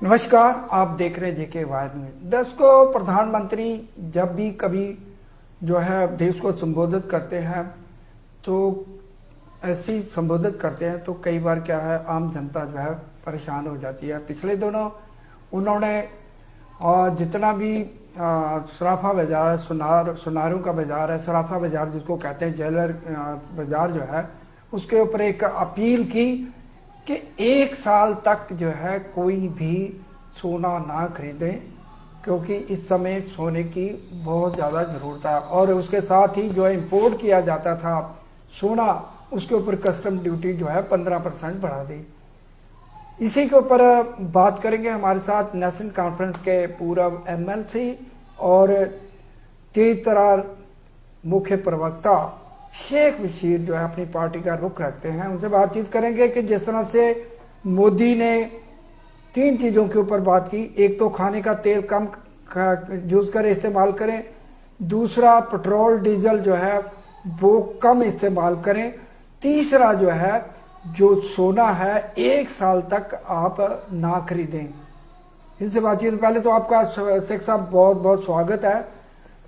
नमस्कार, आप देख रहे हैं जेके वायर न्यूज। दर्शकों, प्रधानमंत्री जब भी कभी जो है देश को संबोधित करते हैं तो ऐसे ही संबोधित करते हैं तो कई बार क्या है, आम जनता जो है परेशान हो जाती है। पिछले दिनों उन्होंने जितना भी सराफा बाजार है, सुनारों का बाजार है, सराफा बाजार जिसको कहते हैं, ज्वेलर बाजार जो है, उसके ऊपर एक अपील की कि 1 साल तक जो है कोई भी सोना ना खरीदें, क्योंकि इस समय सोने की बहुत ज़्यादा ज़रूरत है। और उसके साथ ही जो इंपोर्ट किया जाता था सोना, उसके ऊपर कस्टम ड्यूटी जो है 15% बढ़ा दी। इसी के ऊपर बात करेंगे। हमारे साथ नेशनल कॉन्फ्रेंस के पूर्व MLC और तेज तर्रार मुख्य प्रवक्ता शेख बशीर जो है अपनी पार्टी का रुख रखते हैं। उनसे बातचीत करेंगे कि जिस तरह से मोदी ने 3 चीज़ों के ऊपर बात की। एक तो खाने का तेल कम यूज़ करें, इस्तेमाल करें। दूसरा, पेट्रोल डीजल जो है वो कम इस्तेमाल करें। तीसरा जो है, जो सोना है 1 साल तक आप ना खरीदें। इनसे बातचीत पहले तो आपका शेख साहब बहुत बहुत स्वागत है।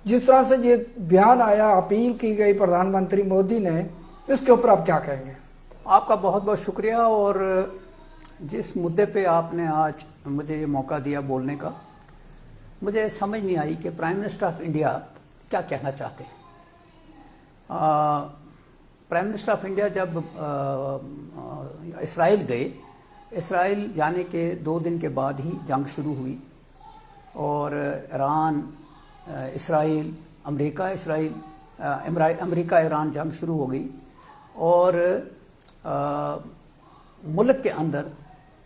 जिस तरह से ये बयान आया, अपील की गई प्रधानमंत्री मोदी ने, इसके ऊपर आप क्या कहेंगे? आपका बहुत बहुत शुक्रिया। और जिस मुद्दे पे आपने आज मुझे ये मौका दिया बोलने का, मुझे समझ नहीं आई कि प्राइम मिनिस्टर ऑफ इंडिया क्या कहना चाहते हैं। प्राइम मिनिस्टर ऑफ इंडिया जब इसराइल गए, इसराइल जाने के 2 दिन के बाद ही जंग शुरू हुई और ईरान इसराइल, अमेरिका ईरान जंग शुरू हो गई और मुल्क के अंदर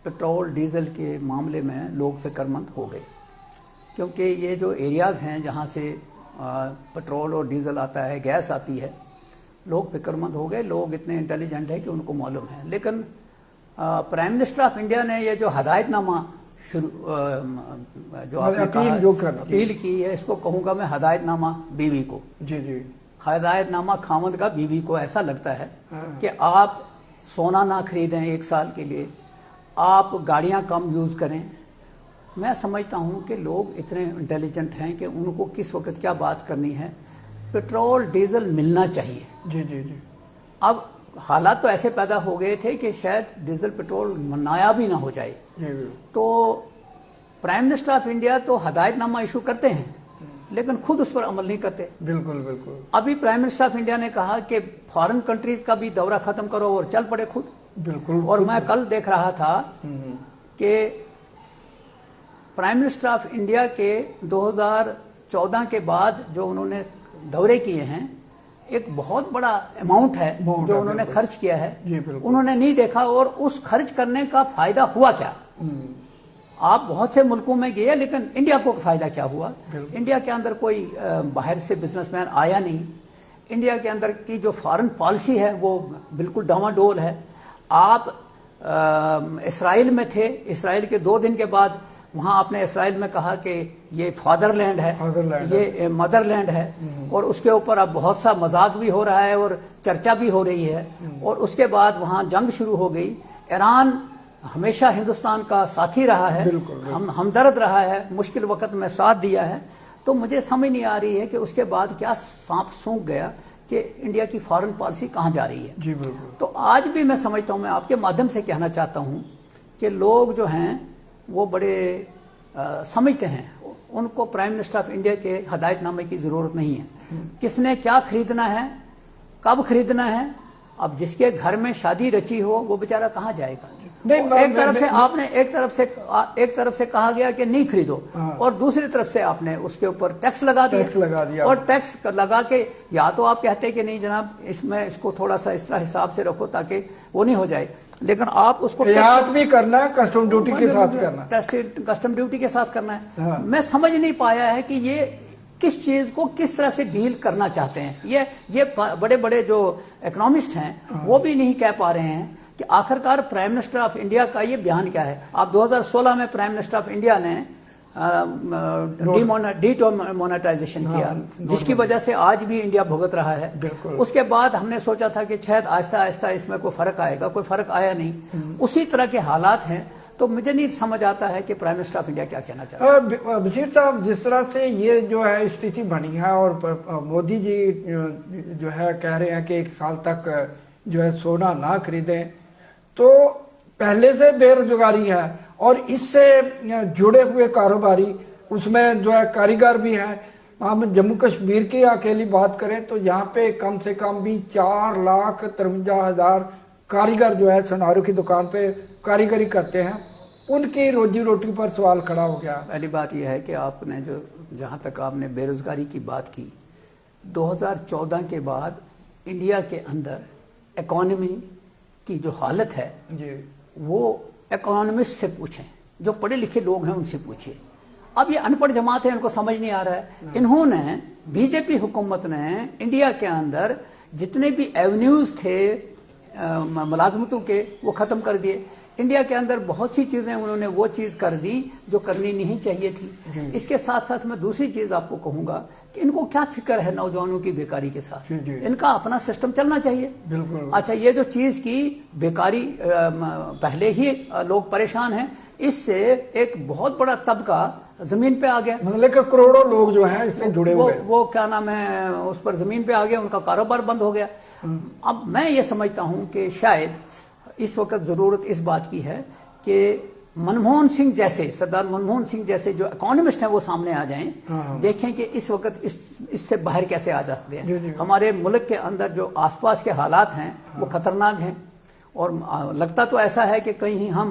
पेट्रोल डीजल के मामले में लोग फिक्रमंद हो गए, क्योंकि ये जो एरियाज़ हैं जहाँ से पेट्रोल और डीजल आता है, गैस आती है, लोग फिक्रमंद हो गए। लोग इतने इंटेलिजेंट हैं कि उनको मालूम है। लेकिन प्राइम मिनिस्टर ऑफ इंडिया ने ये जो हदायतनामा जो आपने अपील की है, इसको कहूँगा मैं हदायतनामा बीवी को। जी जी, हदायतनामा खामद का बीवी को। ऐसा लगता है कि आप सोना ना खरीदें 1 साल के लिए, आप गाड़ियाँ कम यूज़ करें। मैं समझता हूँ कि लोग इतने इंटेलिजेंट हैं कि उनको किस वक्त क्या बात करनी है। पेट्रोल डीजल मिलना चाहिए। जी जी जी। अब हालात तो ऐसे पैदा हो गए थे कि शायद डीजल पेट्रोल नायाब ही ना हो जाए। तो प्राइम मिनिस्टर ऑफ इंडिया तो हदायतनामा इशू करते हैं, लेकिन खुद उस पर अमल नहीं करते। बिल्कुल बिल्कुल। अभी प्राइम मिनिस्टर ऑफ इंडिया ने कहा कि फॉरेन कंट्रीज का भी दौरा खत्म करो और चल पड़े खुद। बिल्कुल। और मैं कल देख रहा था कि प्राइम मिनिस्टर ऑफ इंडिया के 2014 के बाद जो उन्होंने दौरे किए हैं, एक बहुत बड़ा अमाउंट है जो उन्होंने खर्च किया है, उन्होंने नहीं देखा। और उस खर्च करने का फायदा हुआ क्या? आप बहुत से मुल्कों में गए, लेकिन इंडिया को फायदा क्या हुआ? इंडिया के अंदर कोई बाहर से बिजनेसमैन आया नहीं। इंडिया के अंदर की जो फॉरेन पॉलिसी है वो बिल्कुल डामाडोल है। आप इसराइल में थे, इसराइल के 2 दिन के बाद वहाँ आपने इसराइल में कहा कि ये फादरलैंड है, ये मदरलैंड है, और उसके ऊपर अब बहुत सा मजाक भी हो रहा है और चर्चा भी हो रही है। और उसके बाद वहाँ जंग शुरू हो गई। ईरान हमेशा हिंदुस्तान का साथी रहा है, हमदर्द रहा है, मुश्किल वक्त में साथ दिया है। तो मुझे समझ नहीं आ रही है कि उसके बाद क्या सांप सूंघ गया कि इंडिया की फॉरेन पॉलिसी कहाँ जा रही है। जी बिल्कुल। तो आज भी मैं समझता हूँ, मैं आपके माध्यम से कहना चाहता हूँ कि लोग जो हैं वो बड़े समझते हैं, उनको प्राइम मिनिस्टर ऑफ इंडिया के हदायतनामे की ज़रूरत नहीं है। किसने क्या खरीदना है, कब खरीदना है। अब जिसके घर में शादी रची हो वो बेचारा कहाँ जाएगा? एक तरफ से कहा गया कि नहीं खरीदो, और दूसरी तरफ से आपने उसके ऊपर टैक्स लगा दिया। और टैक्स लगा के या तो आप कहते हैं कि नहीं जनाब, इसमें इसको थोड़ा सा इस तरह हिसाब से रखो ताकि वो नहीं हो जाए, लेकिन आप उसको भी करना है, कस्टम ड्यूटी के साथ करना है, कस्टम ड्यूटी के साथ करना है। मैं समझ नहीं पाया है कि ये किस चीज को किस तरह से डील करना चाहते हैं। ये बड़े बड़े जो इकोनॉमिस्ट हैं वो भी नहीं कह पा रहे हैं कि आखिरकार प्राइम मिनिस्टर ऑफ इंडिया का ये बयान क्या है। आप 2016 में प्राइम मिनिस्टर ऑफ इंडिया ने डीमोनेटाइजेशन किया, जिसकी वजह से आज भी इंडिया भुगत रहा है। उसके बाद हमने सोचा था कि शायद आहिस्ता आहिस्ता इसमें कोई फर्क आएगा, कोई फर्क आया नहीं। उसी तरह के हालात हैं। तो मुझे नहीं समझ आता है कि प्राइम मिनिस्टर ऑफ इंडिया क्या कहना चाहते हैं। बशीर साहब, जिस तरह से ये जो है स्थिति बनी है और मोदी जी जो है कह रहे हैं कि 1 साल तक जो है सोना ना खरीदें, तो पहले से बेरोजगारी है और इससे जुड़े हुए कारोबारी, उसमें जो है कारीगर भी हैं। हम जम्मू कश्मीर की अकेली बात करें तो यहाँ पे कम से कम भी 4,53,000 कारीगर जो है सुनारों की दुकान पे कारीगरी करते हैं, उनकी रोजी रोटी पर सवाल खड़ा हो गया। पहली बात यह है कि आपने जो जहाँ तक आपने बेरोजगारी की बात की, 2014 के बाद इंडिया के अंदर इकोनॉमी की जो हालत है जी, वो इकोनॉमिस्ट से पूछें, जो पढ़े लिखे लोग हैं उनसे पूछिए। अब ये अनपढ़ जमात है, इनको समझ नहीं आ रहा है। इन्होंने बीजेपी हुकूमत ने इंडिया के अंदर जितने भी एवेन्यूज थे मुलाजमतों के, वो खत्म कर दिए। इंडिया के अंदर बहुत सी चीजें उन्होंने वो चीज कर दी जो करनी नहीं चाहिए थी। इसके साथ साथ मैं दूसरी चीज आपको कहूंगा कि इनको क्या फिक्र है नौजवानों की बेकारी के साथ। इनका अपना सिस्टम चलना चाहिए। बिल्कुल। अच्छा, ये जो चीज की बेकारी, पहले ही लोग परेशान हैं, इससे एक बहुत बड़ा तबका जमीन पे आ गया। मतलब कि करोड़ों लोग जो हैं इससे जुड़े हुए हैं। वो क्या नाम है, उस पर जमीन पे आ गया, उनका कारोबार बंद हो गया। अब मैं ये समझता हूं कि शायद इस वक्त जरूरत इस बात की है कि मनमोहन सिंह जैसे, सरदार मनमोहन सिंह जैसे जो इकोनॉमिस्ट हैं वो सामने आ जाएं। देखें कि इस वक्त इससे बाहर कैसे आ जाते हैं। हमारे मुल्क के अंदर जो आसपास के हालात हैं वो खतरनाक हैं, और लगता तो ऐसा है कि कहीं हम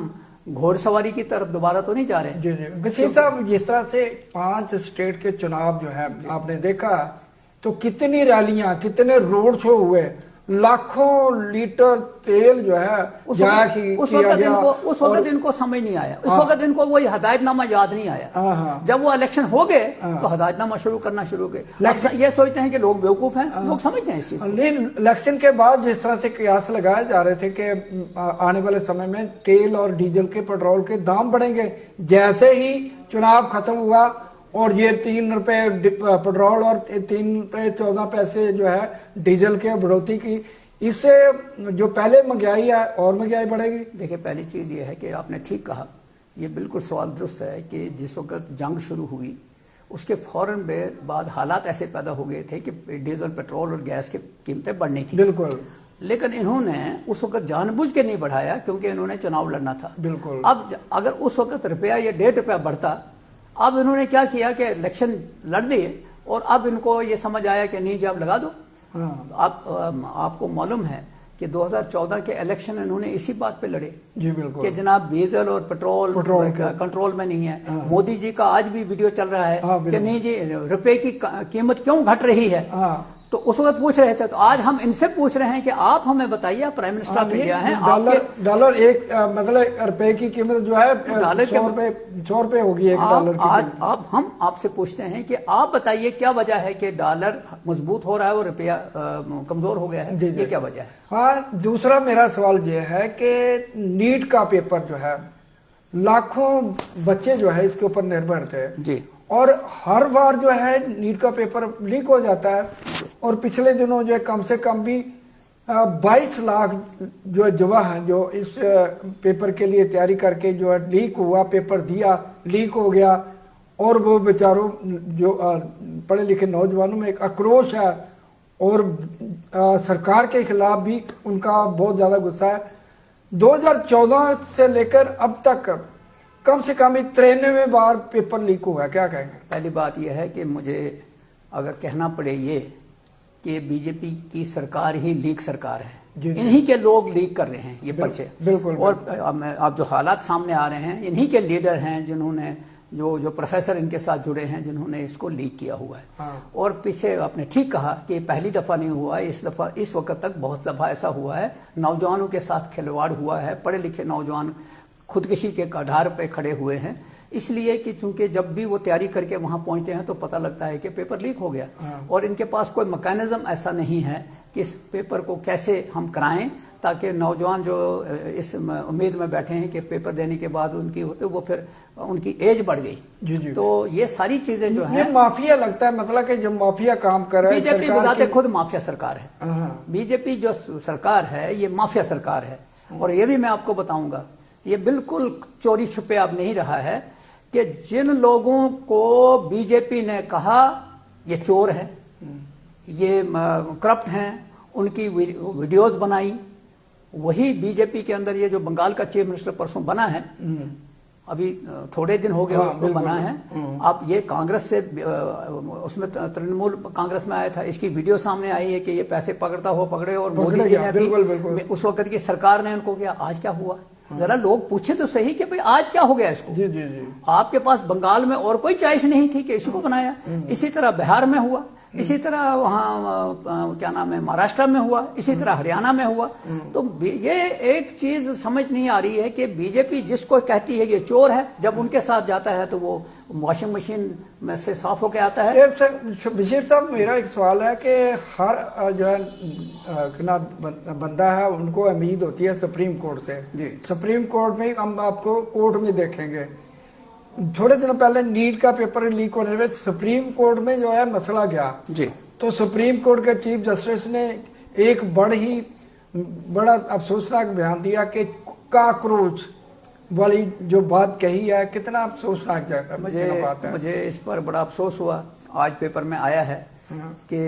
घोड़सवारी की तरफ दोबारा तो नहीं जा रहे। जी जी बशीर साहब, जिस तरह से 5 स्टेट के चुनाव जो है आपने देखा, तो कितनी रैलियां, कितने रोड शो हुए, लाखों लीटर तेल जो है उस वक्त इनको समझ नहीं आया। उस वक्त इनको वो हदायतनामा याद नहीं आया। जब वो इलेक्शन हो गए तो हदायतनामा शुरू करना शुरू किए। ये सोचते हैं कि लोग बेवकूफ हैं, लोग समझते हैं इस चीज। लेकिन इलेक्शन के बाद जिस तरह से कयास लगाए जा रहे थे कि आने वाले समय में तेल और डीजल के, पेट्रोल के दाम बढ़ेंगे, जैसे ही चुनाव खत्म हुआ और ये 3 रुपए पेट्रोल और 3 रुपए 14 पैसे जो है डीजल के बढ़ोतरी की, इससे जो पहले महंगाई है और महंगाई बढ़ेगी। देखिए, पहली चीज ये है कि आपने ठीक कहा, ये बिल्कुल सवाल दुरुस्त है कि जिस वक्त जंग शुरू हुई उसके फौरन बाद हालात ऐसे पैदा हो गए थे कि डीजल, पेट्रोल और गैस की कीमतें बढ़नी थी। बिल्कुल। लेकिन इन्होंने उस वक्त जानबूझ के नहीं बढ़ाया, क्योंकि इन्होंने चुनाव लड़ना था। बिल्कुल। अब अगर उस वक्त रुपया या 1.5 रुपया बढ़ता, अब इन्होंने क्या किया कि इलेक्शन लड़ दिए, और अब इनको ये समझ आया कि नहीं जी आप लगा दो। आपको मालूम है कि 2014 के इलेक्शन इन्होंने इसी बात पे लड़े। जी बिल्कुल। कि जनाब डीजल और पेट्रोल कंट्रोल में नहीं है। मोदी जी का आज भी वीडियो चल रहा है कि नहीं जी रुपए की कीमत क्यों घट रही है। तो उस वक्त पूछ रहे थे, तो आज हम इनसे पूछ रहे हैं कि आप हमें बताइए, आप प्राइम मिनिस्टर ऑफ इंडिया हैं। डॉलर एक मतलब रुपए की कीमत जो है डॉलर 100 रुपए होगी एक डॉलर की। आज अब हम आपसे पूछते हैं कि आप बताइए क्या वजह है कि डॉलर मजबूत हो रहा है और रुपया कमजोर हो गया है। ये क्या वजह है? हाँ, दूसरा मेरा सवाल ये है कि नीट का पेपर जो है, लाखों बच्चे जो है इसके ऊपर निर्भर थे जी, और हर बार जो है नीट का पेपर लीक हो जाता है। और पिछले दिनों जो है कम से कम भी 22 लाख जो युवा हैं जो इस पेपर के लिए तैयारी करके जो है लीक हुआ, पेपर दिया, लीक हो गया, और वो बेचारों जो पढ़े लिखे नौजवानों में एक आक्रोश है, और सरकार के खिलाफ भी उनका बहुत ज्यादा गुस्सा है। 2014 से लेकर अब तक कम से कम 93 बार पेपर लीक हुआ है, क्या कहेंगे? पहली बात यह है कि मुझे अगर कहना पड़े ये कि बीजेपी की सरकार ही लीक सरकार है। इन्हीं के लोग लीक कर रहे हैं ये पर्चे। बिल्कुल। और अब जो हालात सामने आ रहे हैं, इन्हीं के लीडर हैं जिन्होंने जो प्रोफेसर इनके साथ जुड़े हैं जिन्होंने इसको लीक किया हुआ है। हाँ। और पीछे आपने ठीक कहा कि पहली दफा नहीं हुआ, इस वक्त तक बहुत दफा ऐसा हुआ है। नौजवानों के साथ खिलवाड़ हुआ है, पढ़े लिखे नौजवान खुदकुशी के कगार पे खड़े हुए हैं, इसलिए कि चूंकि जब भी वो तैयारी करके वहां पहुंचते हैं तो पता लगता है कि पेपर लीक हो गया। और इनके पास कोई मैकेनिज्म ऐसा नहीं है कि इस पेपर को कैसे हम कराएं ताकि नौजवान जो इस उम्मीद में बैठे हैं कि पेपर देने के बाद उनकी होते वो फिर उनकी एज बढ़ गई। जी। तो ये सारी चीजें जो है, ये माफिया लगता है, मतलब कि जो माफिया काम कर रहा है। बीजेपी बताते खुद माफिया सरकार है। बीजेपी जो सरकार है ये माफिया सरकार है। और ये भी मैं आपको बताऊंगा ये बिल्कुल चोरी छुपे अब नहीं रहा है कि जिन लोगों को बीजेपी ने कहा ये चोर है, ये करप्ट हैं, उनकी वीडियोस बनाई, वही बीजेपी के अंदर ये जो बंगाल का चीफ मिनिस्टर परसों बना है, अभी थोड़े दिन हो गए उसको बना है। अब ये कांग्रेस से उसमें तृणमूल कांग्रेस में आया था, इसकी वीडियो सामने आई है कि ये पैसे पकड़ता हुआ पकड़े, और मोदी जी ने भी उस वक्त की सरकार ने उनको किया। आज क्या हुआ, जरा लोग पूछे तो सही कि भाई आज क्या हो गया इसको। जी जी जी। आपके पास बंगाल में और कोई चॉइस नहीं थी कि इसको बनाया, इसी तरह बिहार में हुआ, इसी तरह वहाँ क्या नाम है महाराष्ट्र में हुआ, इसी तरह हरियाणा में हुआ। तो ये एक चीज समझ नहीं आ रही है कि बीजेपी जिसको कहती है ये चोर है, जब उनके साथ जाता है तो वो वॉशिंग मशीन में से साफ होके आता है। विशेष साहब, मेरा एक सवाल है कि हर जो है बंदा है उनको उम्मीद होती है सुप्रीम कोर्ट से। सुप्रीम कोर्ट में हम आपको कोर्ट में देखेंगे। थोड़े दिन पहले नीट का पेपर लीक होने में सुप्रीम कोर्ट में जो है मसला गया जी, तो सुप्रीम कोर्ट के चीफ जस्टिस ने एक बड़ा अफसोसनाक बयान दिया कि काकरोच वाली जो बात कही है, कितना अफसोसनाक बात है। मुझे इस पर बड़ा अफसोस हुआ। आज पेपर में आया है कि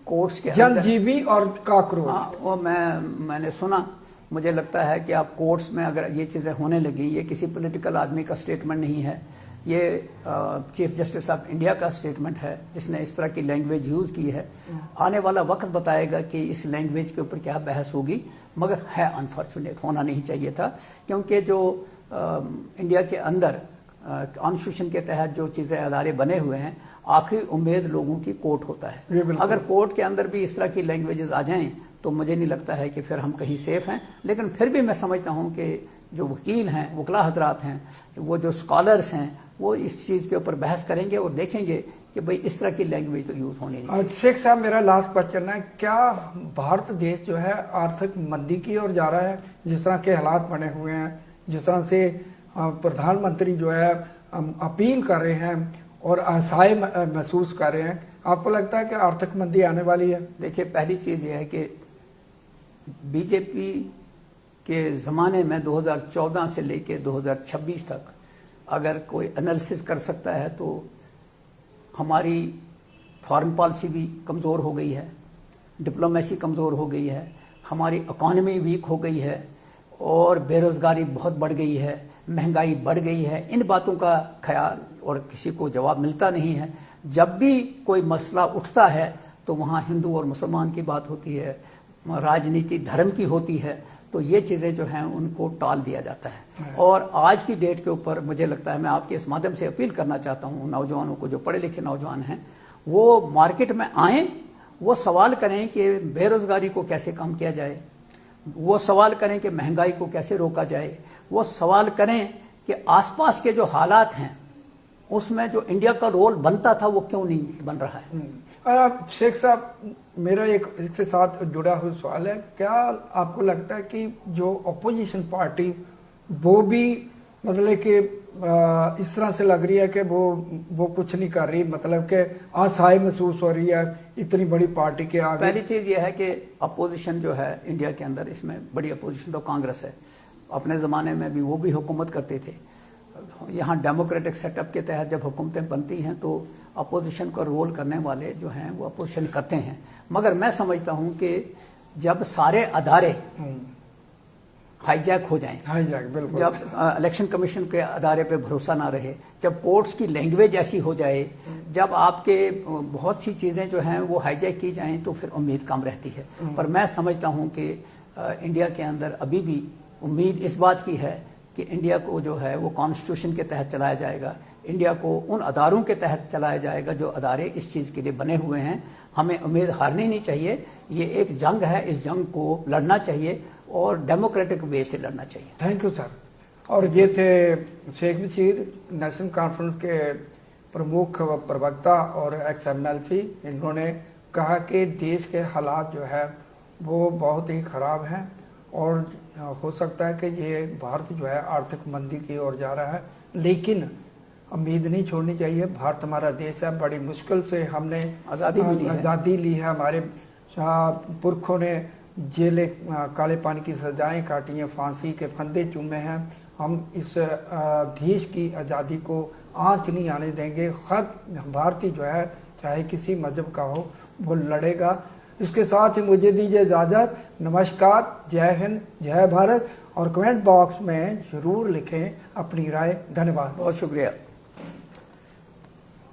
कोर्ट्स के जनजीवी और काकरोच, वो मैंने सुना। मुझे लगता है कि आप कोर्ट्स में अगर ये चीज़ें होने लगी, ये किसी पॉलिटिकल आदमी का स्टेटमेंट नहीं है, ये चीफ जस्टिस ऑफ इंडिया का स्टेटमेंट है जिसने इस तरह की लैंग्वेज यूज़ की है। आने वाला वक्त बताएगा कि इस लैंग्वेज के ऊपर क्या बहस होगी, मगर है अनफॉर्चुनेट, होना नहीं चाहिए था। क्योंकि जो इंडिया के अंदर कॉन्स्टिट्यूशन के तहत जो चीज़ें अदारे बने हुए हैं, आखिरी उम्मीद लोगों की कोर्ट होता है। अगर कोर्ट के अंदर भी इस तरह की लैंग्वेजेस आ जाएं तो मुझे नहीं लगता है कि फिर हम कहीं सेफ हैं। लेकिन फिर भी मैं समझता हूं कि जो वकील हैं, वकला हजरात हैं, वो जो स्कॉलर्स हैं, वो इस चीज़ के ऊपर बहस करेंगे और देखेंगे कि भाई इस तरह की लैंग्वेज तो यूज़ होनी नहीं। शेख साहब, मेरा लास्ट क्वेश्चन है, क्या भारत देश जो है आर्थिक मंदी की ओर जा रहा है? जिस तरह के हालात बने हुए हैं, जिस तरह से प्रधानमंत्री जो है अपील कर रहे हैं और असहाय महसूस कर रहे हैं, आपको लगता है कि आर्थिक मंदी आने वाली है? देखिए, पहली चीज़ ये है कि बीजेपी के ज़माने में 2014 से लेके 2026 तक अगर कोई एनालिसिस कर सकता है तो हमारी फॉरेन पॉलिसी भी कमज़ोर हो गई है, डिप्लोमेसी कमज़ोर हो गई है, हमारी इकॉनमी वीक हो गई है और बेरोज़गारी बहुत बढ़ गई है, महंगाई बढ़ गई है। इन बातों का ख्याल और किसी को जवाब मिलता नहीं है। जब भी कोई मसला उठता है तो वहाँ हिंदू और मुसलमान की बात होती है, राजनीति धर्म की होती है, तो ये चीज़ें जो हैं उनको टाल दिया जाता है। और आज की डेट के ऊपर मुझे लगता है, मैं आपके इस माध्यम से अपील करना चाहता हूँ नौजवानों को, जो पढ़े लिखे नौजवान हैं, वो मार्केट में आएँ, वो सवाल करें कि बेरोज़गारी को कैसे कम किया जाए, वो सवाल करें कि महंगाई को कैसे रोका जाए, वो सवाल करें कि आसपास के जो हालात हैं उसमें जो इंडिया का रोल बनता था वो क्यों नहीं बन रहा है। शेख साहब, मेरा एक इसके साथ जुड़ा हुआ सवाल है, क्या आपको लगता है कि जो अपोजिशन पार्टी वो भी मतलब कि इस तरह से लग रही है कि वो कुछ नहीं कर रही, मतलब कि असहाय महसूस हो रही है इतनी बड़ी पार्टी के आगे? पहली चीज़ यह है कि अपोजिशन जो है इंडिया के अंदर, इसमें बड़ी अपोजिशन तो कांग्रेस है। अपने ज़माने में भी वो भी हुकूमत करते थे। यहाँ डेमोक्रेटिक सेटअप के तहत जब हुकूमतें बनती हैं तो अपोजिशन का रोल करने वाले जो हैं वो अपोजिशन करते हैं। मगर मैं समझता हूँ कि जब सारे अदारे हाईजैक हो जाएं, बिल्कुल, जब इलेक्शन कमीशन के अदारे पे भरोसा ना रहे, जब कोर्ट्स की लैंग्वेज ऐसी हो जाए, जब आपके बहुत सी चीज़ें जो हैं वो हाईजैक की जाएं, तो फिर उम्मीद कम रहती है। पर मैं समझता हूँ कि इंडिया के अंदर अभी भी उम्मीद इस बात की है कि इंडिया को जो है वो कॉन्स्टिट्यूशन के तहत चलाया जाएगा, इंडिया को उन अदारों के तहत चलाया जाएगा जो अदारे इस चीज़ के लिए बने हुए हैं। हमें उम्मीद हारनी नहीं चाहिए, ये एक जंग है, इस जंग को लड़ना चाहिए और डेमोक्रेटिक वे से लड़ना चाहिए। Thank you sir. और ये थे शेख बशीर, नेशनल कॉन्फ्रेंस के प्रमुख प्रवक्ता और XMLC। इन्होंने कहा कि देश के हालात जो है वो बहुत ही ख़राब हैं और हो सकता है कि ये भारत जो है आर्थिक मंदी की ओर जा रहा है, लेकिन उम्मीद नहीं छोड़नी चाहिए। भारत हमारा देश है, बड़ी मुश्किल से हमने आज़ादी ली है, हमारे पुरखों ने जेलें काले पानी की सजाएं काटी हैं, फांसी के फंदे चूमे हैं। हम इस देश की आज़ादी को आंच नहीं आने देंगे। हर भारतीय जो है चाहे किसी मजहब का हो वो लड़ेगा। इसके साथ ही मुझे दीजिए इजाज़त। नमस्कार, जय हिंद, जय भारत। और कमेंट बॉक्स में ज़रूर लिखें अपनी राय। धन्यवाद। बहुत शुक्रिया।